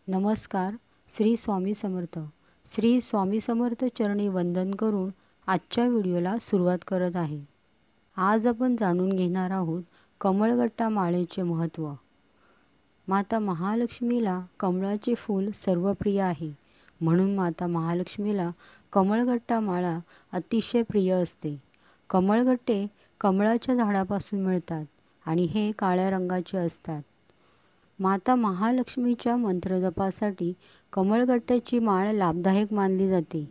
नमस्कार. श्री स्वामी समर्थ. श्री स्वामी समर्थ चरणी वंदन करून आजच्या व्हिडिओला सुरुवात करत आहे. आज आपण जाणून घेणार आहोत कमळगट्टा माळेचे महत्त्व. माता महालक्ष्मीला कमळाचे फूल सर्वप्रिय आहे, म्हणून माता महालक्ष्मीला कमळगट्टा माळा अतिशय प्रिय असते. कमळगट्टे कमळाच्या झाडापासून मिळतात आणि हे काळ्या रंगाचे असतात. माता महालक्ष्मीच्या मंत्रजपासाठी कमळगट्ट्याची माळ लाभदायक मानली जाते.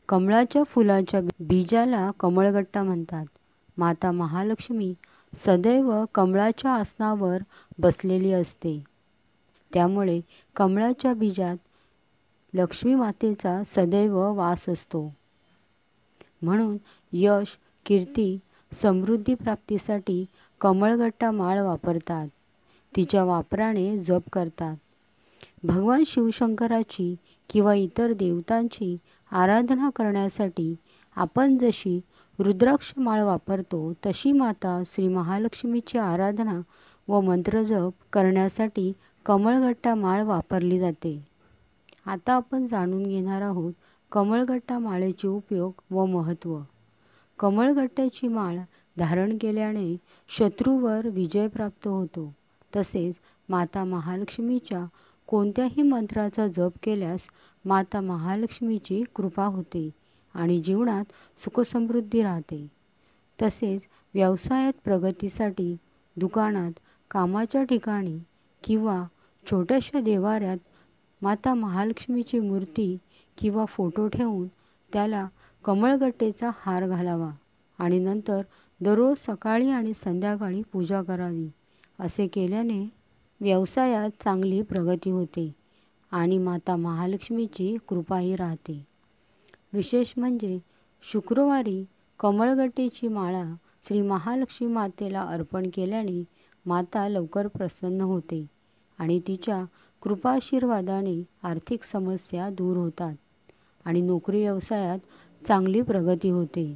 कमळाच्या फुलाच्या बीजाला कमळगट्टा म्हणतात. माता महालक्ष्मी सदैव कमळाच्या आसनावर बसलेली असते, त्यामुळे कमळाच्या बीजात लक्ष्मी मातेचा सदैव वास असतो. म्हणून यश, कीर्ती, समृद्धी प्राप्तीसाठी कमळगट्टा माळ वापरतात. तिच्या वापराने जप करतात. भगवान शिवशंकराची किंवा इतर देवतांची आराधना करण्यासाठी आपण जशी रुद्राक्ष माळ वापरतो, तशी माता श्री महालक्ष्मीची आराधना व मंत्रजप करण्यासाठी कमळगट्टा माळ वापरली जाते. आता आपण जाणून घेणार आहोत कमळगट्टा माळेचे उपयोग व महत्त्व. कमळगट्ट्याची माळ धारण केल्याने शत्रूवर विजय प्राप्त होतो. तसेच माता महालक्ष्मीच्या कोणत्याही मंत्राचा जप केल्यास माता महालक्ष्मीची कृपा होते आणि जीवनात सुखसमृद्धी राहते. तसेच व्यवसायात प्रगतीसाठी दुकानात, कामाच्या ठिकाणी किंवा छोट्याशा देवाऱ्यात माता महालक्ष्मीची मूर्ती किंवा फोटो ठेवून त्याला कमळगट्टेचा हार घालावा आणि नंतर दररोज सकाळी आणि संध्याकाळी पूजा करावी. असे केल्याने व्यवसायात चांगली प्रगती होते आणि माता महालक्ष्मीची कृपाही राहते. विशेष म्हणजे शुक्रवारी कमळगट्टेची माळा श्री महालक्ष्मी मातेला अर्पण केल्याने माता लवकर प्रसन्न होते आणि तिच्या कृपाशीर्वादाने आर्थिक समस्या दूर होतात आणि नोकरी व्यवसायात चांगली प्रगती होते.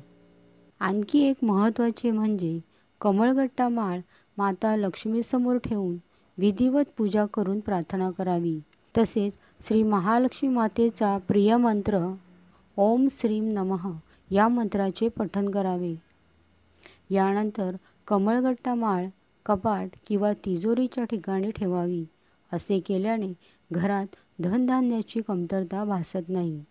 आणखी एक महत्त्वाचे म्हणजे कमळगट्टा माळ माता लक्ष्मीसमोर ठेवून विधिवत पूजा करून प्रार्थना करावी. तसेच श्री महालक्ष्मी मातेचा प्रिय मंत्र ओम श्रीम नमः या मंत्राचे पठण करावे. यानंतर कमळगट्टा माळ कपाट किंवा तिजोरीच्या ठिकाणी ठेवावी. असे केल्याने घरात धनधान्याची कमतरता भासत नाही.